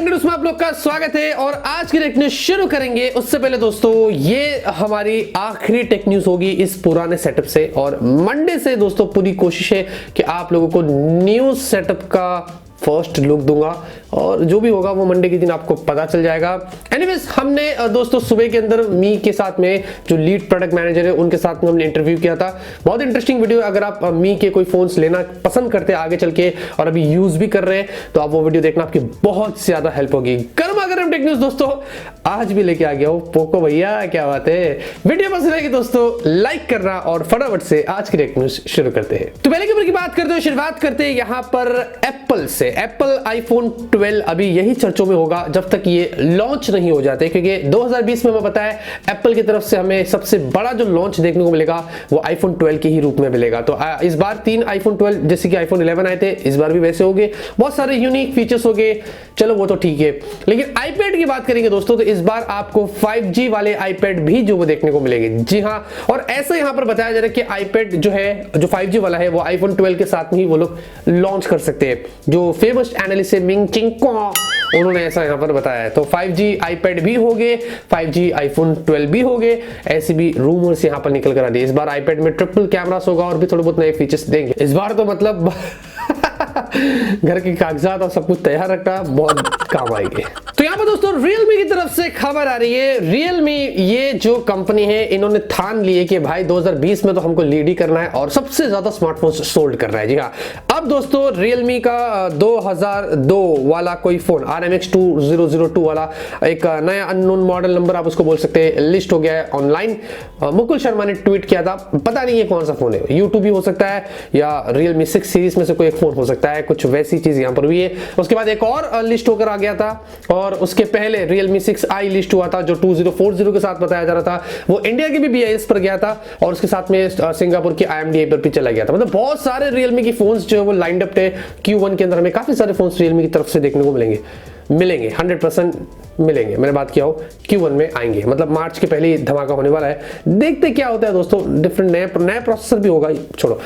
News में आप लोग का स्वागत है और आज की टेक न्यूज़ शुरू करेंगे। उससे पहले दोस्तों ये हमारी आखिरी टेक न्यूज़ होगी इस पुराने सेटअप से और मंडे से दोस्तों पूरी कोशिश है कि आप लोगों को न्यू सेटअप का फर्स्ट लुक दूंगा और जो भी होगा वो मंडे के दिन आपको पता चल जाएगा। एनीवेज हमने दोस्तों सुबह के अंदर मी के साथ में जो लीड प्रोडक्ट मैनेजर है उनके साथ में हमने इंटरव्यू किया था। बहुत इंटरेस्टिंग वीडियो। अगर आप मी के कोई फोन्स लेना पसंद करते हैं आगे चल के और अभी यूज भी कर रहे हैं तो आप वो वीडियो देखना, आपकी बहुत ज्यादा हेल्प होगी। गर्मा गर्म टेक न्यूज़ दोस्तों आज भी लेके आ गया हूं पोको भैया, क्या बात है। वीडियो पसंद आएगी दोस्तों लाइक करना और फटाफट से आज की टेक न्यूज़ शुरू करते हैं। तो पहले की बात करते हैं, शुरुआत करते हैं यहाँ पर एप्पल से। एप्पल आईफोन 12 अभी यही चर्चों में होगा जब तक ये लॉन्च नहीं हो जाते, क्योंकि 2020 में हमें पता है एप्पल की तरफ से हमें सबसे बड़ा जो लॉन्च देखने को मिलेगा वो आईफोन 12 के ही रूप में मिलेगा। तो इस बार 3 आईफोन 12 जैसे कि आईफोन 11 आए थे, इस बार भी वैसे होंगे। बहुत सारे यूनिक फीचर्स होंगे, चलो वो तो ठीक है। लेकिन आईपैड की बात करेंगे दोस्तों तो इस बार आपको 5G वाले आईपैड भी जो वो देखने को मिलेंगे। जी हाँ, और ऐसा यहां पर बताया जा रहा है कि आईपैड जो है जो 5G वाला है वो आईफोन 12 के साथ में ही वो लोग लॉन्च कर सकते हैं। जो फेमस एनालिस्ट मिंग चिंग उन्होंने ऐसा यहां पर बताया है। तो 5G आईपैड भी होंगे, 5G आईफोन 12 भी होंगे, ऐसी भी रूमर्स यहां पर निकल कर आ रही है। इस बार आईपैड में ट्रिपल कैमरास होगा और भी थोड़े बहुत नए फीचर्स देंगे इस बार। तो मतलब घर के कागजात और सब कुछ तैयार रखना, बहुत काम आएंगे। तो यहाँ पर दोस्तों Realme की तरफ से खबर आ रही है। Realme ये जो कंपनी है इन्होंने ठान ली है कि भाई 2020 में तो हमको लीड ही करना है और सबसे ज्यादा स्मार्टफोन सोल्ड करना है। जी हाँ, अब दोस्तों Realme का 2002 वाला कोई फोन RMX 2002 वाला एक नया अननोन मॉडल नंबर आप उसको बोल सकते हैं लिस्ट हो गया है ऑनलाइन। मुकुल शर्मा ने ट्वीट किया था, पता नहीं ये कौन सा फोन है, U2 भी हो सकता है या Realme 6 सीरीज में से कोई एक फोन हो सकता है, कुछ वैसी चीज यहाँ पर भी है। उसके बाद एक और लिस्ट होकर आ गया था और उसके पहले Realme 6i लिस्ट हुआ था जो 2040 के साथ बताया जा रहा था। वो इंडिया के भी BIS पर गया था और उसके साथ में सिंगापुर की IMDA पर भी चला गया था। मतलब बहुत सारे Realme की फोन्स जो है वो लाइंड अप थे। Q1 के अंदर हमें काफी सारे फोन्स Realme की तरफ से देखने को मिलेंगे 100% मिलेंगे। मैंने बात किया हो Q1 में आएंगे, मतलब मार्च के पहले ही धमाका होने वाला है। देखते क्या होता है दोस्तों, डिफरेंट नया प्रोसेसर भी होगा। छोड़ो,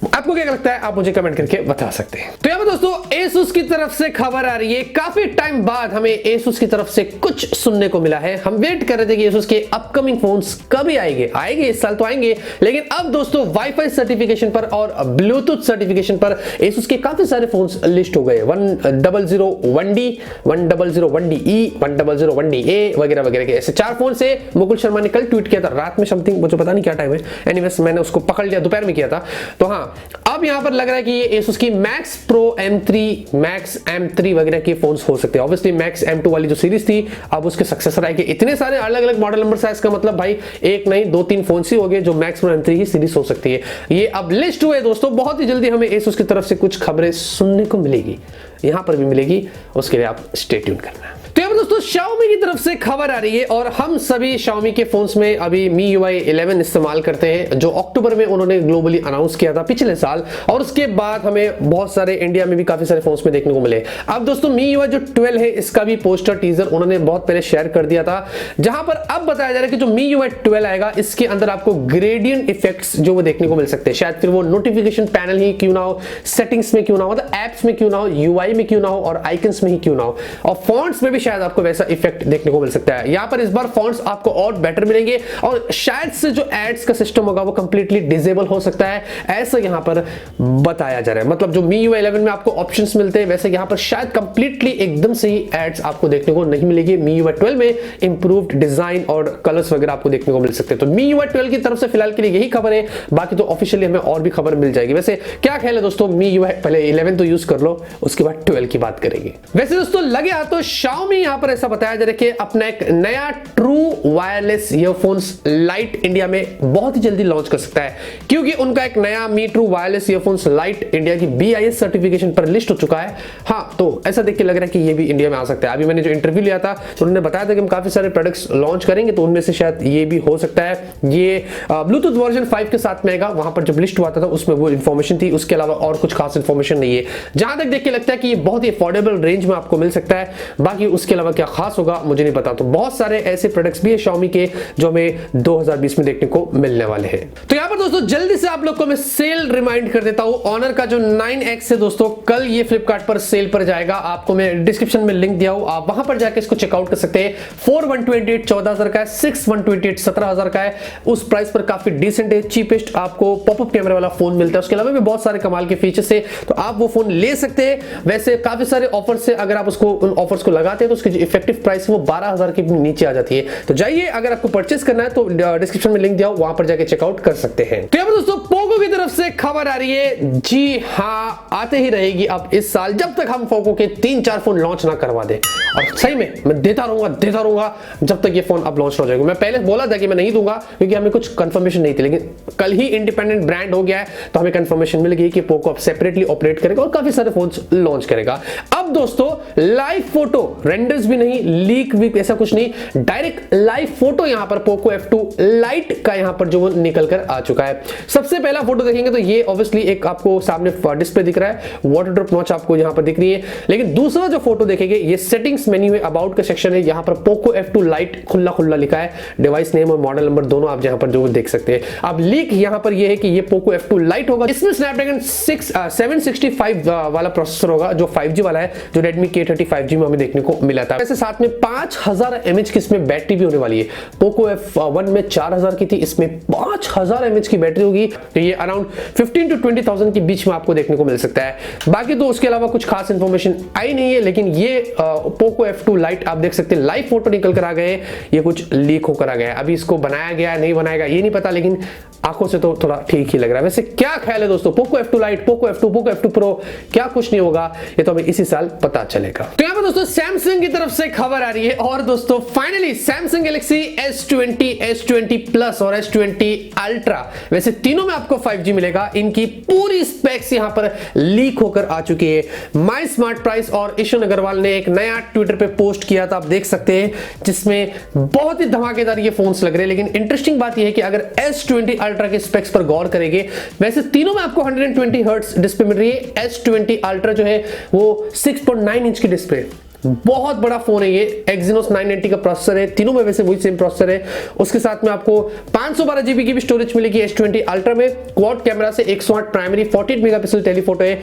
आपको क्या लगता है आप मुझे कमेंट करके बता सकते हैं। तो यहाँ पर दोस्तों Asus की तरफ से खबर आ रही है। काफी टाइम बाद हमें Asus की तरफ से कुछ सुनने को मिला है। हम वेट कर रहे थे कि Asus के अपकमिंग फोन्स कभी आएंगे इस साल तो आएंगे, लेकिन अब दोस्तों वाईफाई सर्टिफिकेशन पर और ब्लूटूथ सर्टिफिकेशन पर Asus के काफी सारे फोन्स लिस्ट हो गए। 1001D, 1001DE, 1001DA वगैरह वगैरह के ऐसे 4 फोन से मुकुल शर्मा ने कल ट्वीट किया था रात में समथिंग, मुझे पता नहीं क्या टाइम है। एनीवेज मैंने उसको पकड़ लिया, दोपहर में किया था। तो हाँ, अब यहां पर लग रहा है कि ये Asus की Max Pro M3, Max M3 वगैरह के फोन्स हो सकते हैं। ऑब्वियसली Max M2 वाली जो सीरीज थी अब उसके सक्सेसर आएंगे। इतने सारे अलग अलग मॉडल नंबर साइज का मतलब भाई एक नहीं 2-3 फोन ही हो गए जो Max Pro M3 की सीरीज हो सकती है। ये अब लिस्ट हुए दोस्तों, बहुत ही जल्दी हमें Asus की तरफ से कुछ खबरें सुनने को मिलेगी, यहां पर भी मिलेगी, उसके लिए आप स्टे ट्यून करना। तो यहाँ पर दोस्तों Xiaomi की तरफ से खबर आ रही है और हम सभी Xiaomi के फोन्स में अभी MIUI 11 इस्तेमाल करते हैं जो अक्टूबर में उन्होंने ग्लोबली अनाउंस किया था पिछले साल, और उसके बाद हमें बहुत सारे इंडिया में भी काफी सारे फोन्स में देखने को मिले। अब दोस्तों MIUI जो 12 है इसका भी पोस्टर टीजर उन्होंने बहुत पहले शेयर कर दिया था, जहां पर अब बताया जा रहा है कि जो MIUI 12 आएगा इसके अंदर आपको ग्रेडियंट इफेक्ट्स जो वो देखने को मिल सकते हैं। शायद फिर वो नोटिफिकेशन पैनल ही क्यों ना हो, सेटिंग्स में क्यों ना हो, मतलब एप्स में क्यों ना हो, UI में क्यों ना हो और आइकन्स में ही क्यों ना हो, और फॉन्ट्स में भी शायद आपको वैसा इफेक्ट देखने को मिल सकता है। यहां पर इस बार फॉन्ट्स आपको और बेटर मिलेंगे और शायद से जो एड्स का सिस्टम होगा वो कंप्लीटली डिसेबल हो सकता है, ऐसा यहां पर बताया जा रहा है। मतलब जो MIUI 11 में आपको ऑप्शंस मिलते हैं वैसे यहां पर शायद कंप्लीटली एकदम से ही एड्स आपको देखने को नहीं मिलेगी। MIUI 12 में इंप्रूव्ड डिजाइन और कलर्स वगैरह आपको देखने को मिल सकते हैं। तो MIUI 12 की तरफ से फिलहाल के लिए यही खबर है, बाकी तो ऑफिशियली हमें और भी खबर मिल जाएगी। वैसे क्या ख्याल है दोस्तों, MIUI पहले 11 तो यूज कर लो, उसके बाद 12 की बात करेंगे। वैसे दोस्तों लगे हाथों Xiaomi यहां पर ऐसा बताया जा रहा है कि अपना एक नया true wireless earphones lite India में बहुत ही जल्दी लॉन्च कर सकता है, क्योंकि उनका एक नया Mi true wireless earphones lite India की BIS सर्टिफिकेशन पर लिस्ट हो चुका है। हाँ, तो ऐसा देख के लग रहा है कि ये भी इंडिया में आ सकता है। अभी मैंने जो इंटरव्यू लिया था तो उन्होंने बताया था कि हम काफी सारे प्रोडक्ट्स लॉन्च करेंगे, तो उनमें से शायद ये भी हो सकता है। ये ब्लूटूथ वर्जन 5 के साथ में आएगा, वहां पर जब लिस्ट हुआ था उसमें वो इन्फॉर्मेशन थी, उसके अलावा और कुछ खास इन्फॉर्मेशन नहीं है। जहां तक देख के लगता है कि ये बहुत ही अफोर्डेबल रेंज में आपको मिल सकता है, बाकी उसके अलावा क्या खास होगा मुझे नहीं पता। तो बहुत सारे ऐसे प्रोडक्ट्स भी है Xiaomi के जो हमें 2020 में देखने को मिलने वाले हैं। तो यहाँ पर दोस्तों जल्दी से आप लोग को मैं सेल रिमाइंड कर देता हूँ। ऑनर का जो 9X है दोस्तों, कल ये फ्लिपकार्ट पर सेल पर जाएगा। आपको मैं डिस्क्रिप्शन में लिंक दिया हूँ, आप वहां पर जाकर इसको चेकआउट कर सकते हैं। 4128 14,000 का है, 6128 17,000 का है। उस प्राइस पर काफी डिसेंट है, चीपेस्ट आपको पॉपअप कैमरा वाला फोन मिलता है। उसके अलावा भी बहुत सारे कमाल के फीचर्स है, तो आप वो फोन ले सकते हैं। वैसे काफी सारे ऑफर्स है, अगर आप उसको उन ऑफर्स को लगाते हैं तो उसकी जो इफेक्टिव प्राइस है वो 12,000 के नीचे आ जाती है। तो जाइए, अगर आपको परचेस करना है तो डिस्क्रिप्शन में लिंक दिया वहां पर जाके चेकआउट कर सकते हैं। तो दोस्तों पोको की तरफ से खबर आ रही है, जी हाँ आते ही रहेगी अब इस साल, जब तक हम पोको के 3-4 फोन लॉन्च ना करवा दे। और सही में मैं देता रहूंगा जब तक ये फोन अब लॉन्च ना हो जाएगा। मैं पहले बोला था कि मैं नहीं दूंगा क्योंकि हमें कुछ कंफर्मेशन नहीं थी, लेकिन कल ही इंडिपेंडेंट ब्रांड हो गया है तो हमें कंफर्मेशन मिल गई कि पोको अब सेपरेटली ऑपरेट करेगा और काफी सारे फोन लॉन्च करेगा। अब दोस्तों लाइव फोटो, रेंडर्स भी नहीं, लीक वीक ऐसा कुछ नहीं, डायरेक्ट लाइव फोटो यहां पर पोको F2 लाइट का यहां पर जो वो निकल कर आ चुका है। सबसे पहला फोटो देखेंगे तो ये ऑब्वियसली एक आपको सामने डिस्प्ले दिख रहा है, वाटर ड्रॉप नॉच आपको यहां पर दिख रही है। लेकिन दूसरा जो फोटो देखेंगे ये सेटिंग्स मेन्यू है, अबाउट का सेक्शन है, यहां पर पोको F2 लाइट खुला लिखा है, डिवाइस नेम और मॉडल नंबर दोनों आप यहां पर जो देख सकते हैं। अब लीक यहां पर ये है कि ये पोको F2 लाइट होगा, इसमें स्नैपड्रैगन 765 वाला प्रोसेसर होगा जो 5G वाला है, जो Redmi K30 5G में हमें देखने को मिला था। वैसे साथ में 5000 mAh की इसमें बैटरी भी होने वाली है। पोको F1 में 4000 की थी, इसमें 5000 mAh की बैटरी होगी, तो ये अराउंड 15 to 20,000 के बीच में आपको देखने को मिल सकता है। बाकी तो उसके अलावा कुछ खास इंफॉर्मेशन आई नहीं है, लेकिन ये पोको F2 लाइट आप देख सकते हैं, लाइव फोटो निकल कर आ गए, ये कुछ लीक होकर आ गया है। अभी इसको बनाया गया नहीं बनाएगा ये नहीं पता, लेकिन आंखों से तो थोड़ा ठीक ही लग रहा है। वैसे क्या ख्याल है दोस्तों, Poco F2 light, Poco F2 pro, क्या कुछ नहीं होगा, ये तो हमें इसी साल पता चलेगा। तो यहाँ पर दोस्तों सैमसंग की तरफ से खबर आ रही है, और दोस्तों finally Samsung Galaxy S20, S20 plus और S20 अल्ट्रा, वैसे तीनों में आपको 5G मिलेगा। इनकी पूरी स्पेक्स यहां पर लीक होकर आ चुकी है। माई स्मार्ट प्राइस और ईशन अग्रवाल ने एक नया ट्विटर पे पोस्ट किया था, आप देख सकते हैं, जिसमें बहुत ही धमाकेदार ये फोन्स लग रहे हैं। लेकिन इंटरेस्टिंग बात यह है कि अगर S20 अल्ट्रा के स्पेक्स पर गौर करेंगे, वैसे तीनों में आपको 120 हर्ट्ज डिस्प्ले मिल रही है। S20 अल्ट्रा जो है वो 6.9 इंच की डिस्प्ले, बहुत बड़ा फोन है ये, Exynos 990 का प्रोसेसर है, तीनों में वैसे वही सेम प्रोसेसर है। उसके साथ में आपको 512 GB की भी स्टोरेज मिलेगी S20 अल्ट्रा में। क्वाड कैमरा से 108 प्राइमरी, 48 मेगापिक्सल टेलीफोटो है,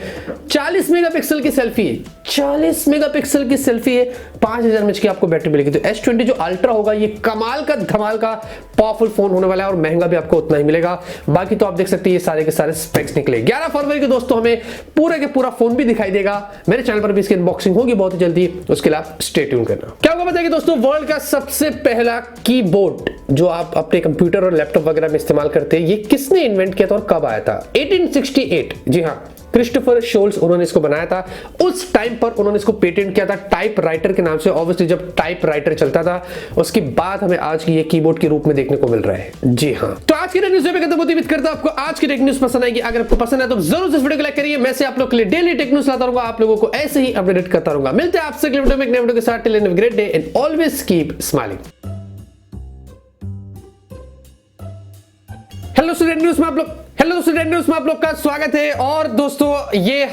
40 मेगापिक्सल की सेल्फी है, 40 मेगापिक्सल की सेल्फी है, 5000 mAh की आपको बैटरी मिलेगी। तो S20 जो अल्ट्रा होगा ये कमाल का धमाल का पावरफुल फोन होने वाला है, और महंगा भी आपको उतना ही मिलेगा। बाकी तो आप देख सकते हैं ये सारे के सारे स्पेक्स निकले। 11 फरवरी को दोस्तों हमें पूरे के पूरा फोन भी दिखाई देगा। मेरे चैनल पर भी इसकी अनबॉक्सिंग होगी बहुत ही जल्दी, उसके लिए आप स्टे ट्यून करना। क्या होगा बताइए दोस्तों, वर्ल्ड का सबसे पहला कीबोर्ड जो आप अपने कंप्यूटर और लैपटॉप वगैरह में इस्तेमाल करते हैं, ये किसने इन्वेंट किया था और कब आया था? 1868, जी हाँ, क्रिस्टोफर शोल्स उन्होंने इसको बनाया था। उस टाइम पर उन्होंने इसको पेटेंट किया था टाइपराइटर के नाम से। ऑब्वियसली जब टाइपराइटर चलता था उसके बाद हमें आज की ये कीबोर्ड के रूप में देखने को मिल रहा है। जी हाँ, तो आज की टेक न्यूज़ पे बहुत उम्मीद करता हूं आपको आज की टेक न्यूज़ पसंद आएगी। अगर आपको पसंद है तो जरूर इस वीडियो को लाइक करिए। मैं से आप लोग के लिए डेली टेक न्यूज़ लाता रहूंगा, आप लोगों को ऐसे ही अपडेट करता रहूंगा। मिलते हैं आपसे अगले वीडियो में एक नए वीडियो के साथ। Till then have a great day and always keep smiling. Hello student news में आप लोग का स्वागत है। और दोस्तों ये